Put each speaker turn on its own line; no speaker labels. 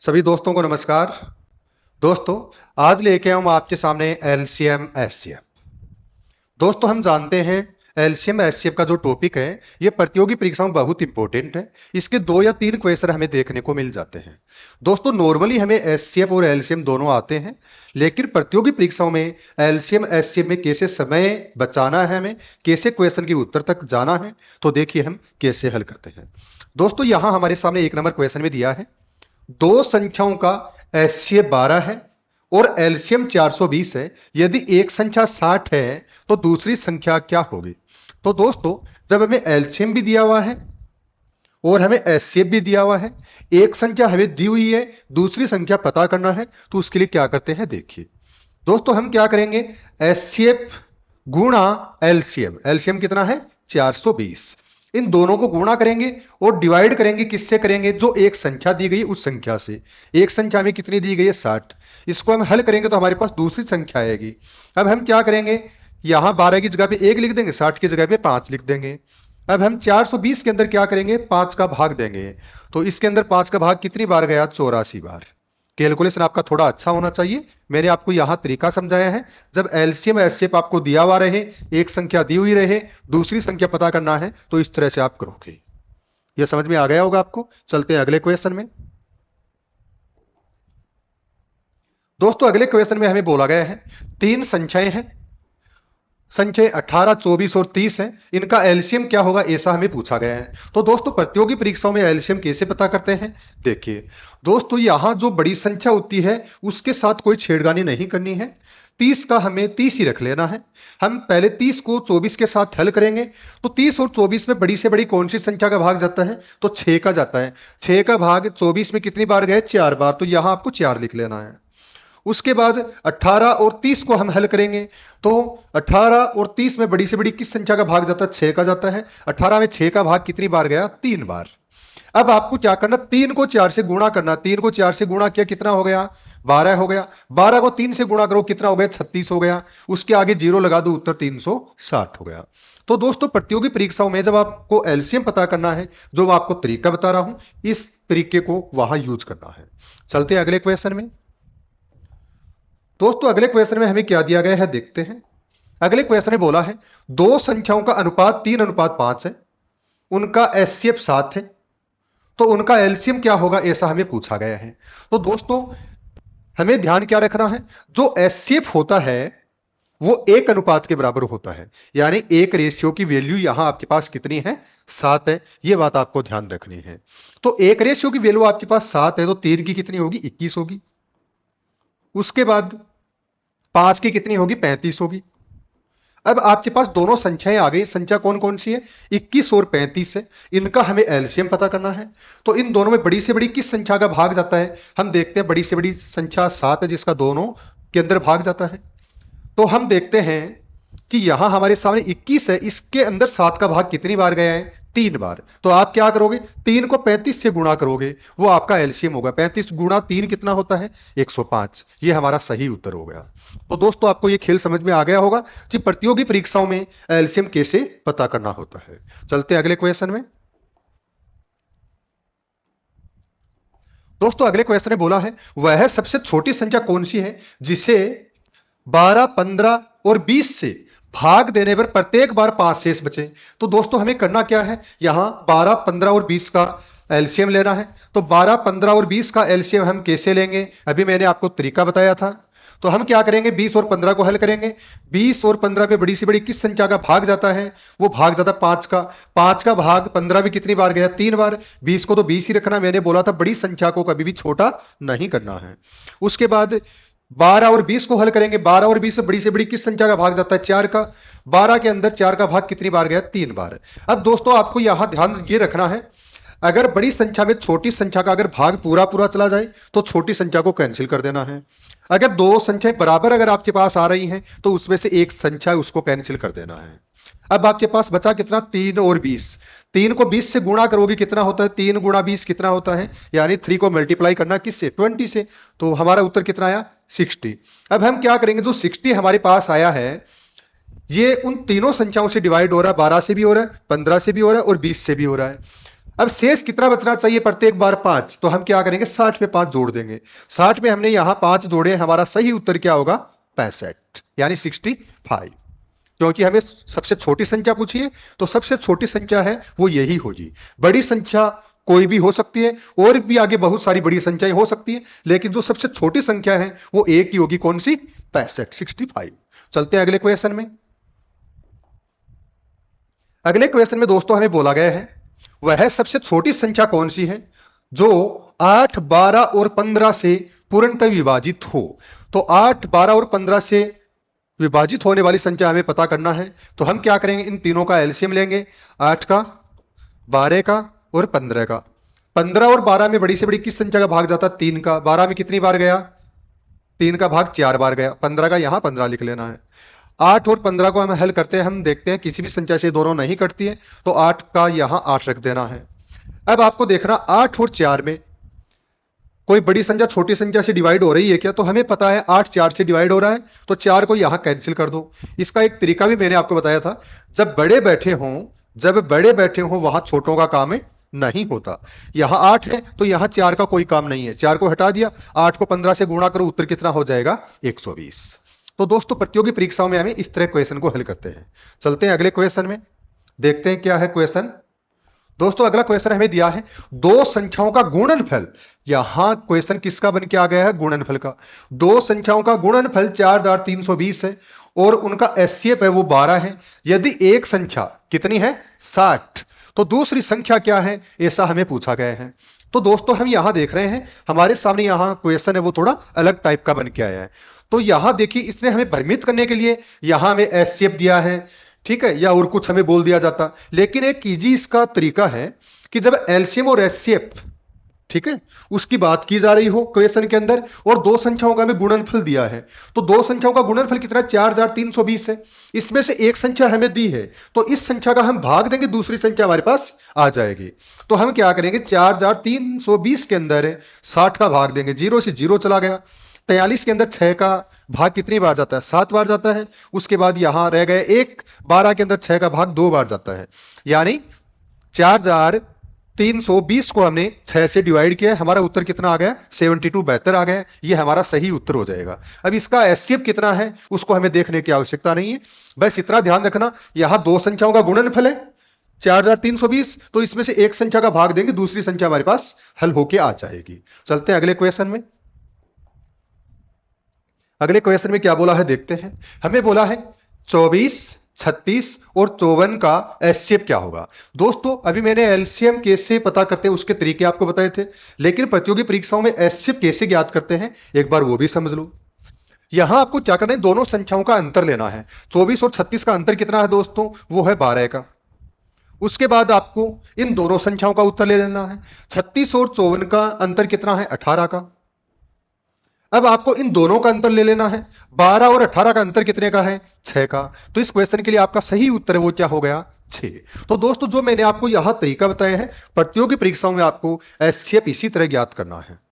सभी दोस्तों को नमस्कार। दोस्तों, आज लेके हम आपके सामने एलसीएम एचसीएफ। दोस्तों, हम जानते हैं एलसीएम एचसीएफ का जो टॉपिक है ये प्रतियोगी परीक्षाओं में बहुत इंपॉर्टेंट है। इसके 2 या 3 क्वेश्चन हमें देखने को मिल जाते हैं। दोस्तों, नॉर्मली हमें एचसीएफ और एलसीएम दोनों आते हैं, लेकिन प्रतियोगी परीक्षाओं में एलसीएम एचसीएफ में कैसे समय बचाना है, हमें कैसे क्वेश्चन के उत्तर तक जाना है, तो देखिए हम कैसे हल करते हैं। दोस्तों, यहां हमारे सामने 1 नंबर क्वेश्चन में दिया है, दो संख्याओं का एचसीएफ 12 है और एलसीएम 420 है। यदि एक संख्या 60 है तो दूसरी संख्या क्या होगी। तो दोस्तों, जब हमें एलसीएम भी दिया हुआ है और हमें एचसीएफ भी दिया हुआ है, एक संख्या हमें दी हुई है, दूसरी संख्या पता करना है, तो उसके लिए क्या करते हैं देखिए। दोस्तों, हम क्या करेंगे, एचसीएफ गुणा एलसीएम। एलसीएम कितना है 420। इन दोनों को गुणा करेंगे और डिवाइड करेंगे। किससे करेंगे, जो एक संख्या दी गई उस संख्या से। एक संख्या में कितनी दी गई है 60। इसको हम हल करेंगे तो हमारे पास दूसरी संख्या आएगी। अब हम क्या करेंगे, यहां 12 की जगह पे 1 लिख देंगे, 60 की जगह पे 5 लिख देंगे। अब हम 420 के अंदर क्या करेंगे, 5 का भाग देंगे। तो इसके अंदर 5 का भाग कितनी बार गया, 84 बार। कैलकुलेशन आपका थोड़ा अच्छा होना चाहिए। मैंने आपको यहां तरीका समझाया है, जब एलसीएम एचसीएफ आपको दिया हुआ रहे, एक संख्या दी हुई रहे, दूसरी संख्या पता करना है, तो इस तरह से आप करोगे। यह समझ में आ गया होगा आपको। चलते हैं अगले क्वेश्चन में। दोस्तों, अगले क्वेश्चन में हमें बोला गया है 3 संख्याएं हैं, संख्या 18, 24 और 30 है। इनका एलसीएम क्या होगा, ऐसा हमें पूछा गया है। तो दोस्तों, प्रतियोगी परीक्षाओं में एलसीएम कैसे पता करते हैं देखिए। दोस्तों, यहां जो बड़ी संख्या होती है उसके साथ कोई छेड़खानी नहीं करनी है। 30 का हमें 30 ही रख लेना है। हम पहले 30 को 24 के साथ हल करेंगे तो 30 और 24 में बड़ी से बड़ी कौन सी संख्या का भाग जाता है, तो 6 का जाता है। 6 का भाग 24 में कितनी बार गए, 4 बार। तो यहां आपको 4 लिख लेना है। उसके बाद 18 और 30 को हम हल करेंगे तो 18 और 30 में बड़ी से बड़ी किस संख्या का भाग जाता है, 6 का जाता है। 18 में 6 का भाग कितनी बार गया, 3 बार। अब आपको क्या करना, 3 को 4 से गुणा करना। 3 को 4 से गुणा किया, कितना हो गया, 12 हो गया। 12 को 3 से गुणा करो, कितना हो गया, 36 हो गया। उसके आगे जीरो लगा दो, उत्तर 360 हो गया। तो दोस्तों, प्रतियोगी परीक्षाओं में जब आपको एलसीएम पता करना है, जो आपको तरीका बता रहा हूं, इस तरीके को वहां यूज करना है। चलते हैं अगले क्वेश्चन में। दोस्तों, अगले क्वेश्चन में हमें क्या दिया गया है देखते हैं। अगले क्वेश्चन में बोला है दो संख्याओं का अनुपात 3:5 है, उनका एचसीएफ 7 है, तो उनका एलसीएम क्या होगा, ऐसा हमें पूछा गया है। तो दोस्तों, हमें ध्यान क्या रखना है, जो एचसीएफ होता है वो 1 अनुपात के बराबर होता है। यानी एक रेशियो की वैल्यू यहां आपके पास कितनी है, 7 है। यह बात आपको ध्यान रखनी है। तो एक रेशियो की वैल्यू आपके पास 7 है, तो 3 की कितनी होगी, 21 होगी। उसके बाद 5 की कितनी होगी, 35 होगी। अब आपके पास दोनों संख्याएं आ गई। संख्या कौन कौन सी है, 21 और 35 है। इनका हमें एलसीएम पता करना है। तो इन दोनों में बड़ी से बड़ी किस संख्या का भाग जाता है, हम देखते हैं। बड़ी से बड़ी संख्या 7 है, जिसका दोनों के अंदर भाग जाता है। तो हम देखते हैं कि यहां हमारे सामने 21 है, इसके अंदर 7 का भाग कितनी बार गया है, 3 बार। तो आप क्या करोगे, 3 को 35 से गुणा करोगे, वो आपका एलसीएम होगा। 35 गुणा 3 कितना होता है, 105। ये हमारा सही उत्तर हो गया। तो दोस्तों, आपको ये खेल समझ में आ गया होगा कि प्रतियोगी परीक्षाओं में एलसीएम कैसे पता करना होता है। चलते अगले क्वेश्चन में। दोस्तों, अगले क्वेश्चन में बोला है वह सबसे छोटी संख्या कौन सी है जिसे 12, 15 और 20 से भाग देने पर प्रत्येक बार 5 शेष बचे। तो दोस्तों, हमें करना क्या है, यहां 12, 15 और 20 का एलसीएम लेना है। तो 12, 15 और 20 का एलसीएम हम कैसे लेंगे, अभी मैंने आपको तरीका बताया था। तो हम क्या करेंगे, 20 और 15 को हल करेंगे। 20 और 15 पे बड़ी से बड़ी किस संख्या का भाग जाता है, वो भाग जाता है 5 का। 5 का भाग 15 में कितनी बार गया, 3 बार। 20 को तो 20 ही रखना, मैंने बोला था बड़ी संख्या को कभी भी छोटा नहीं करना है। उसके बाद 12 और 20 को हल करेंगे। 12 और 20 से बड़ी किस संख्या का भाग जाता है, 4 का। 12 के अंदर 4 का भाग कितनी बार गया, 3 बार। अब दोस्तों, आपको यहां ध्यान ये रखना है, अगर बड़ी संख्या में छोटी संख्या का अगर भाग पूरा पूरा चला जाए तो छोटी संख्या को कैंसिल कर देना है। अगर दो संख्याएं बराबर अगर आपके पास आ रही हैं तो उसमें से एक संख्या उसको कैंसिल कर देना है। अब आपके पास बचा कितना, 3 और 20। 3 को 20 से गुणा करोगे, कितना होता है, 3 गुणा 20 कितना होता है, यानी 3 को मल्टीप्लाई करना किससे, 20 से। तो हमारा उत्तर कितना आया, 60। अब हम क्या करेंगे, जो 60 हमारे पास आया है ये उन तीनों संख्याओं से डिवाइड हो रहा है। 12 से भी हो रहा है, 15 से भी हो रहा है और 20 से भी हो रहा है। अब शेष कितना बचना चाहिए प्रत्येक बार 5, तो हम क्या करेंगे 60 पे 5 जोड़ देंगे। 60 में हमने यहां 5 जोड़े, हमारा सही उत्तर क्या होगा 65 यानी 65। क्योंकि हमें सबसे छोटी संख्या पूछी है तो सबसे छोटी संख्या है वो यही होगी। बड़ी संख्या कोई भी हो सकती है और भी आगे बहुत सारी बड़ी संख्याएं हो सकती है, लेकिन जो सबसे छोटी संख्या है वो एक ही होगी, कौन सी 65। चलते हैं अगले क्वेश्चन में। अगले क्वेश्चन में दोस्तों हमें बोला गया है वह सबसे छोटी संख्या कौन सी है जो 8, 12 और 15 से पूर्णतः विभाजित हो। तो 8, 12 और 15 से विभाजित होने वाली संख्या हमें पता करना है, तो हम क्या करेंगे इन तीनों का एलसीएम लेंगे, 8 का, 12 का और 15 का। 15 और 12 में बड़ी से बड़ी किस संख्या का भाग जाता है 3 का। 12 में कितनी बार गया 3 का भाग 4 बार गया। 15 का यहां 15 लिख लेना है। 8 और 15 को हम हल करते हैं, हम देखते हैं किसी भी संख्या से दोनों नहीं कटती है, तो 8 का यहां 8 रख देना है। अब आपको देखना 8 और 4 में कोई बड़ी संख्या छोटी संख्या से डिवाइड हो रही है क्या, तो हमें पता है 8 4 से डिवाइड हो रहा है, तो 4 को यहां कैंसिल कर दो। इसका एक तरीका भी मैंने आपको बताया था, जब बड़े बैठे हों वहां छोटों का काम नहीं होता। यहां 8 है तो यहां 4 का कोई काम नहीं है, 4 को हटा दिया, 8 को 15 से गुणा करो, उत्तर कितना हो जाएगा 120। तो दोस्तों प्रतियोगी परीक्षाओं में हमें इस तरह क्वेश्चन को हल करते हैं। चलते हैं अगले क्वेश्चन में, देखते हैं क्या है क्वेश्चन। दोस्तों अगला क्वेश्चन हमें दिया है दो संख्याओं का गुणनफल। यहां क्वेश्चन किसका बन के आ गया है गुणनफल का। दो संख्याओं का गुणनफल 4320 है और उनका एचसीएफ है वो 12 है। यदि एक संख्या कितनी है 60, तो दूसरी संख्या क्या है ऐसा हमें पूछा गया है। तो दोस्तों हम यहां देख रहे हैं हमारे सामने यहां क्वेश्चन है वो थोड़ा अलग टाइप का बन के आया है। तो यहां देखिए इसने हमें भ्रमित करने के लिए यहां हमें एचसीएफ दिया है, ठीक है, या और कुछ हमें बोल दिया जाता। लेकिन एक इजी इसका तरीका है कि जब एलसीएम और एचसीएफ, ठीक है, उसकी बात की जा रही हो क्वेश्चन के अंदर और दो संख्याओं का हमें गुणनफल दिया है, तो दो संख्याओं का गुणनफल कितना 4320 है। इसमें से एक संख्या हमें दी है तो इस संख्या का हम भाग देंगे, दूसरी संख्या हमारे पास आ जाएगी। तो हम क्या करेंगे 4320 के अंदर 60 का भाग देंगे, 0 से 0 चला गया। 43 के अंदर 6 का भाग कितनी बार जाता है 7 बार जाता है। उसके बाद यहां रह गए 1, 12 के अंदर 6 का भाग 2 बार जाता है, यानी 4320 को हमने 6 से डिवाइड किया, हमारा उत्तर कितना आ गया 72 72 आ गया। ये हमारा सही उत्तर हो जाएगा। अब इसका एचसीएफ कितना है उसको हमें देखने की आवश्यकता नहीं है, बस इतना ध्यान रखना यहां दो संख्याओं का गुणनफल है 4320, तो इसमें से एक संख्या का भाग देंगे, दूसरी संख्या हमारे पास हल होके आ जाएगी। चलते हैं अगले क्वेश्चन में। अगले क्वेश्चन में क्या बोला है देखते हैं। हमें बोला है 24, 36 और 54 का एचसीएफ क्या होगा। दोस्तों अभी मैंने एलसीएम कैसे पता करते हैं उसके तरीके आपको बताए थे, लेकिन प्रतियोगी परीक्षाओं में एचसीएफ कैसे ज्ञात करते हैं एक बार वो भी समझ लो। यहां आपको क्या करना है दोनों संख्याओं का अंतर लेना है। 24 और 36 का अंतर कितना है दोस्तों, वो है 12 का। उसके बाद आपको इन दोनों संख्याओं का उत्तर ले लेना है। 36 और 54 का अंतर कितना है 18 का। अब आपको इन दोनों का अंतर ले लेना है, 12 और 18 का अंतर कितने का है 6 का। तो इस क्वेश्चन के लिए आपका सही उत्तर है वो क्या हो गया 6। तो दोस्तों जो मैंने आपको यहां तरीका बताया है प्रतियोगी परीक्षाओं में आपको एचसीएफ इसी तरह ज्ञात करना है।